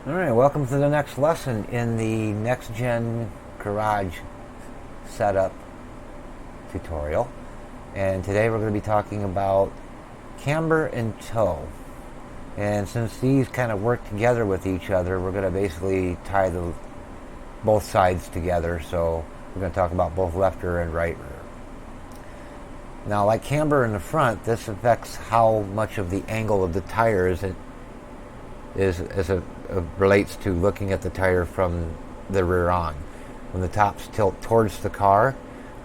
Alright, welcome to the next lesson in the next gen garage setup tutorial. And today we're going to be talking about camber and toe. And since these kind of work together with each other, we're going to basically tie both sides together. So we're going to talk about both left rear and right rear. Now, like camber in the front, this affects how much of the angle of the tire relates to looking at the tire from the rear on. When the tops tilt towards the car,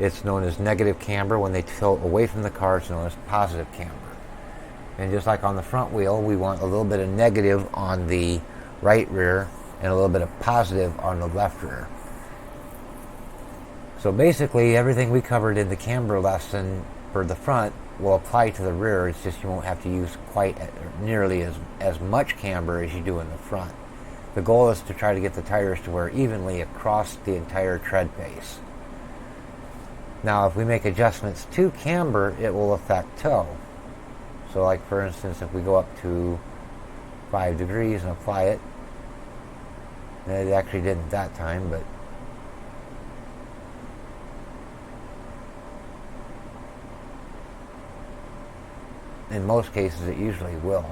it's known as negative camber. When they tilt away from the car, it's known as positive camber. And just like on the front wheel, we want a little bit of negative on the right rear and a little bit of positive on the left rear. So basically, everything we covered in the camber lesson for the front will apply to the rear. It's just you won't have to use quite nearly as much camber as you do in the front. The goal is to try to get the tires to wear evenly across the entire tread base. Now, if we make adjustments to camber, it will affect toe. So like for instance, if we go up to 5 degrees and apply it, and it actually didn't that time, but in most cases it usually will.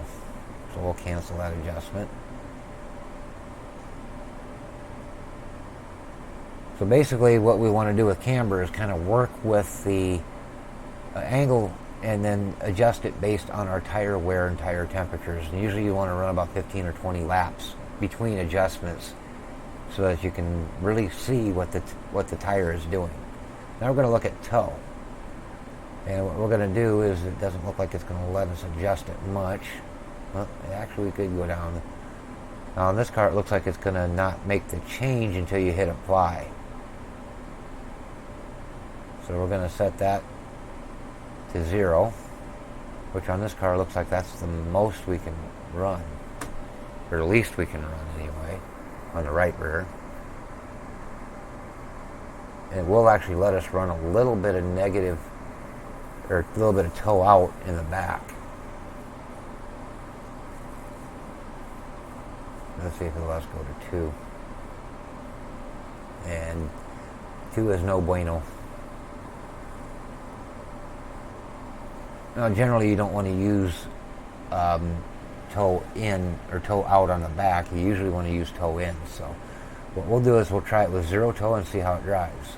So we'll cancel that adjustment. So basically what we want to do with camber is kind of work with the angle and then adjust it based on our tire wear and tire temperatures. And usually you want to run about 15 or 20 laps between adjustments so that you can really see what the tire is doing. Now we're going to look at toe. And what we're going to do is, it doesn't look like it's going to let us adjust it much. Well, actually we could go down. Now on this car it looks like it's going to not make the change until you hit apply. So we're going to set that to 0, which on this car looks like that's the most we can run, or the least we can run anyway, on the right rear. And it will actually let us run a little bit of negative, or a little bit of toe out in the back. Let's see if it'll let us go to 2. And 2 is no bueno. Now, generally, you don't want to use toe in or toe out on the back. You usually want to use toe in. So what we'll do is we'll try it with 0 toe and see how it drives.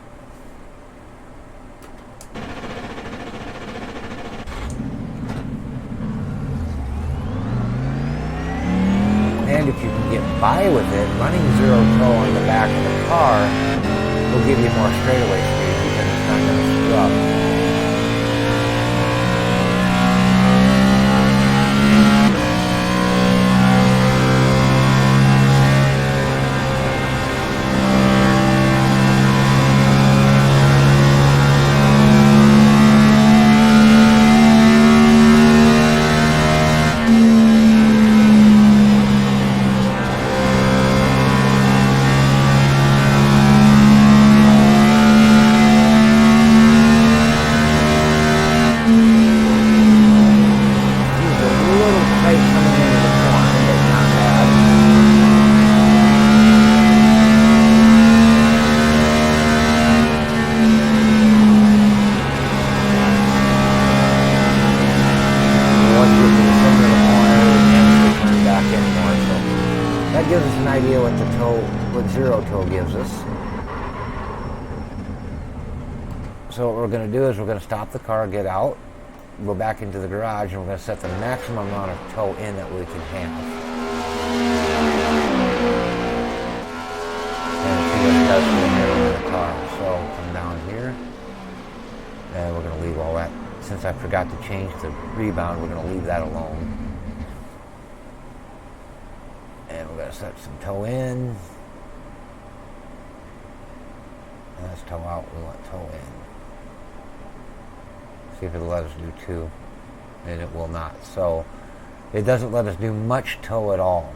And if you can get by with it, running 0 toe on the back of the car will give you more straightaway speed because it's not going to scrub. That gives us an idea what 0 toe gives us. So what we're going to do is we're going to stop the car, get out, go back into the garage, and we're going to set the maximum amount of toe in that we can have. And see what it does to the handle of the car. So come down here, and we're going to leave all that. Since I forgot to change the rebound, we're going to leave that alone. And we're going to set some toe in. And that's toe out. We want toe in. See if it'll let us do 2. And it will not. So it doesn't let us do much toe at all.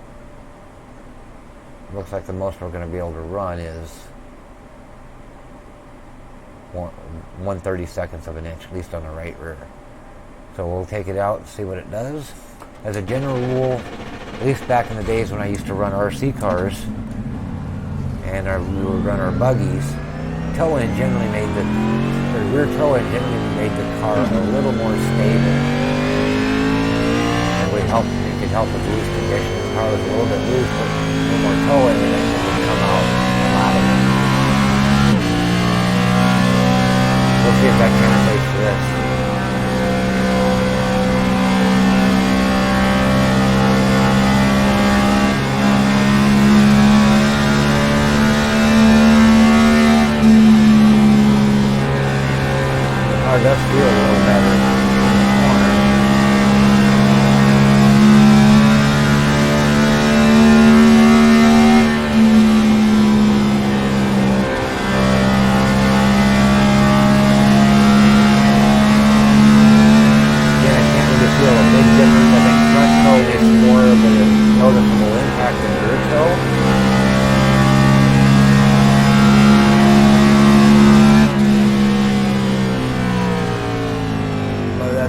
It looks like the most we're going to be able to run is 1/32 of an inch, at least on the right rear. So we'll take it out and see what it does. As a general rule, at least back in the days when I used to run RC cars and we would run our buggies, toe end generally made the rear toe end generally made the car a little more stable. It could help with loose conditions. The car was a little bit loose, but a little more toe end, and it would come out a lot of it. We'll see if that translates to this. The car does feel a little better in the corner.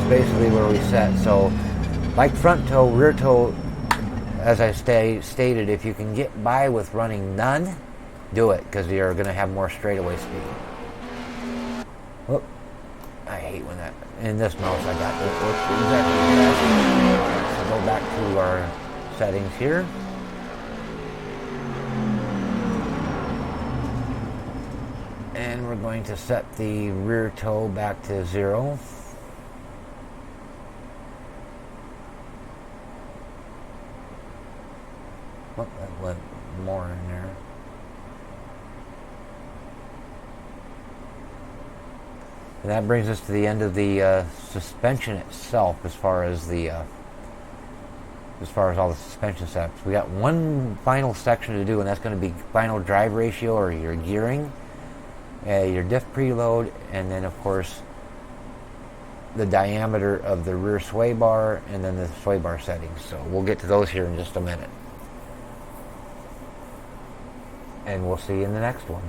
Basically where we set. So like front toe, rear toe, as I stated, if you can get by with running none, do it, because you're going to have more straightaway speed. Whoop. I hate when that, in this mouse I got this works exactly that. So go back to our settings here. And we're going to set the rear toe back to 0. Oh, that went more in there. And that brings us to the end of the suspension itself, as far as all the suspension steps. We got one final section to do, and that's going to be final drive ratio, or your gearing, your diff preload, and then of course the diameter of the rear sway bar, and then the sway bar settings. So we'll get to those here in just a minute. And we'll see you in the next one.